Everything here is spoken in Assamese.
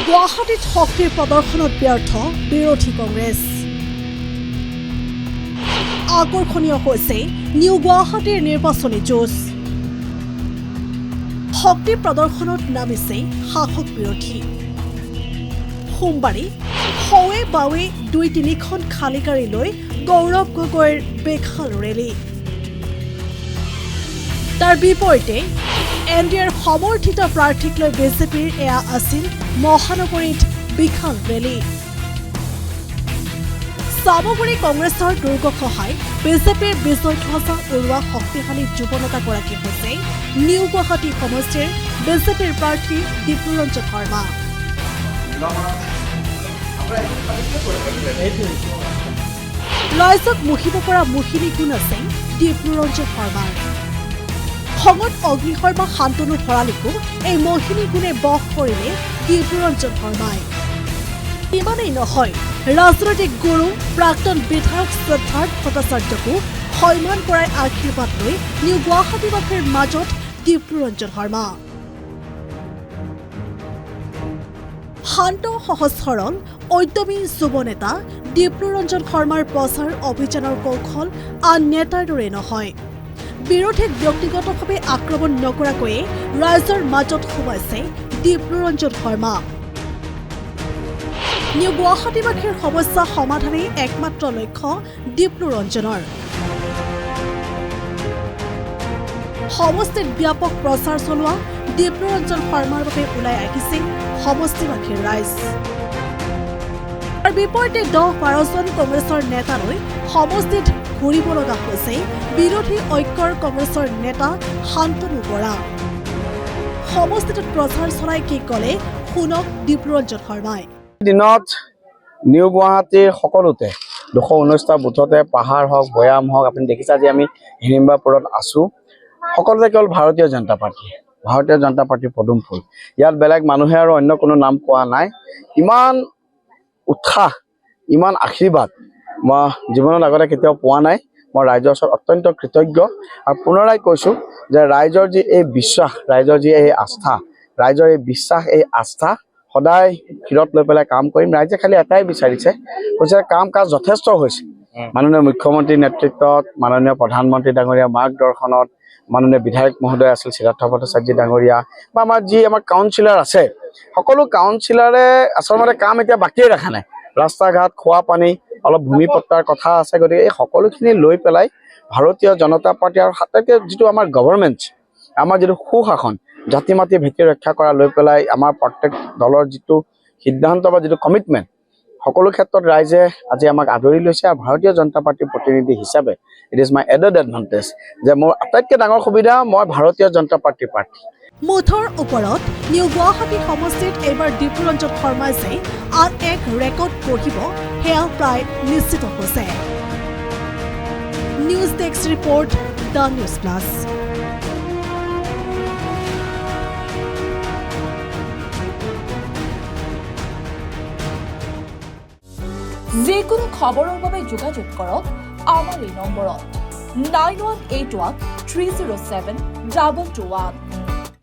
গুৱাহাটীত শক্তিৰ প্ৰদৰ্শনত ব্যৰ্থ বিৰোধী কংগ্ৰেছ। আকৰ্ষণীয় হৈছে নিউ গুৱাহাটীৰ নিৰ্বাচনী যুঁজ। শক্তি প্ৰদৰ্শনত নামিছে শাসক বিৰোধী। সোমবাৰে সৱে বাৱে ২-৩খন খালী গাড়ী লৈ গৌৰৱ গগৈৰ বেখাল ৰেলী। তাৰ বিপৰীতে এনডিএৰ সমৰ্থিত প্ৰাৰ্থীক লৈ বিজেপিৰ এয়া আছিল মহানগৰীত বিশাল ৰেলী। চামগুৰি কংগ্ৰেছৰ দুৰ্গ সহায় বিজেপিৰ বিজয় ধ্বজা উৰুৱা শক্তিশালী যুৱনেতাগৰাকী হৈছে নিউ গুৱাহাটী সমষ্টিৰ বিজেপিৰ প্ৰাৰ্থী দীপ্লুৰঞ্জন শৰ্মা। ৰাইজক মুহিব পৰা মোহিনী গুণ আছে দীপ্লুৰঞ্জন শৰ্মাৰ। খঙত অগ্নিশৰ্মা শান্তনু ভৰালীকো এই মোহিনী গুণে বশ কৰিলে দীপ্লুৰঞ্জন শৰ্মাই। ইমানেই নহয়, ৰাজনৈতিক গুৰু প্ৰাক্তন বিধায়ক সিদ্ধাৰ্থ ভট্টাচাৰ্যকো সন্মান কৰাই আশীৰ্বাদ লৈ নিউ গুৱাহাটীবাসীৰ মাজত দীপ্লুৰঞ্জন শৰ্মা। শান্ত সহজ সৰল উদ্যমী যুৱ নেতা দীপ্লুৰঞ্জন শৰ্মাৰ প্ৰচাৰ অভিযানৰ কৌশল আন নেতাৰ দৰে নহয়। বিৰোধীক ব্যক্তিগতভাৱে আক্ৰমণ নকৰাকৈয়ে ৰাইজৰ মাজত সোমাইছে দীপ্লুৰঞ্জন শৰ্মা। নিউ গুৱাহাটীবাসীৰ সমস্যা সমাধানেই একমাত্ৰ লক্ষ্য দীপ্লুৰঞ্জনৰ। সমষ্টিত ব্যাপক প্ৰচাৰ চলোৱা দীপ্লুৰঞ্জন শৰ্মাৰ বাবে ওলাই আহিছে সমষ্টিবাসীৰ ৰাইজ। তাৰ বিপৰীতে ১০-১২জন কংগ্ৰেছৰ নেতালৈ সমষ্টিত ঘূৰিব লগা হৈছে বিৰোধী ঐক্যৰ কংগ্ৰেছৰ নেতা শান্তনু বৰা। সমষ্টিটোত প্ৰচাৰ চলাই কি ক'লে শুনক দীপ্লুৰঞ্জন শৰ্মাই। দিনত নিউ গুৱাহাটীৰ সকলোতে ২১৯টা বুথতে পাহাৰ হওক বৈয়াম হওক আপুনি দেখিছে আজি আমি হিড়িম্বাপুৰত আছোঁ। সকলোতে কেৱল ভাৰতীয় জনতা পাৰ্টিৰ পদুম ফুল। ইয়াত বেলেগ মানুহে আৰু অন্য কোনো নাম কোৱা নাই। ইমান উৎসাহ ইমান আশীৰ্বাদ মই জীৱনত আগতে কেতিয়াও পোৱা নাই। মই ৰাইজৰ ওচৰত অত্যন্ত কৃতজ্ঞ আৰু পুনৰাই কৈছোঁ যে ৰাইজৰ যি এই বিশ্বাস, ৰাইজৰ যি এই আস্থা, ৰাইজৰ এই বিশ্বাস এই আস্থা সদায় শিৰত লৈ পেলাই কাম কৰিম। ৰাইজে খালি এটাই বিচাৰিছে, কৈছে কাম কাজ যথেষ্ট হৈছে। মাননীয় মুখ্যমন্ত্ৰীৰ নেতৃত্বত, মাননীয় প্ৰধানমন্ত্ৰী ডাঙৰীয়া মাৰ্গদৰ্শনত, মাননীয় বিধায়ক মহোদয় আছিল সিদ্ধাৰ্থ ভট্টাচাৰ্য ডাঙৰীয়া বা আমাৰ কাউন্সিলাৰ আছে, সকলো কাউন্সিলাৰে আচলতে কাম এতিয়া বাকিয়ে ৰখা নাই। ৰাস্তা ঘাট, খোৱা পানী, অলপ ভূমিপট্টাৰ কথা আছে। গতিকে এই সকলোখিনি লৈ পেলাই ভাৰতীয় জনতা পাৰ্টি আৰু সাতকে যিটো আমাৰ গভৰ্ণমেণ্ট, আমাৰ যিটো সুশাসন, জাতি মাতি ভেটি ৰক্ষা কৰা লৈ পেলাই আমাৰ প্ৰত্যেক দলৰ যিটো সিদ্ধান্ত বা যিটো কমিটমেণ্ট, সকলো ক্ষেত্ৰত ৰাইজে আজি আমাক আদৰি লৈছে। আৰু ভাৰতীয় জনতা পাৰ্টিৰ প্ৰতিনিধি হিচাপে it is my added advantage যে মোৰ আটাইতকৈ ডাঙৰ সুবিধা মই ভাৰতীয় জনতা পাৰ্টিৰ প্ৰাৰ্থী। মুঠৰ ওপৰত নিউ গুৱাহাটী সমষ্টিত এইবাৰ দীপ্লুৰঞ্জন শৰ্মাই যে আন এক ৰেকৰ্ড গঢ়িব সেয়া প্ৰায় নিশ্চিত হৈছে। News desk report, the news plus. যিকোনো খবৰৰ বাবে যোগাযোগ কৰক আমাৰ এই নম্বৰত 9181 307 221।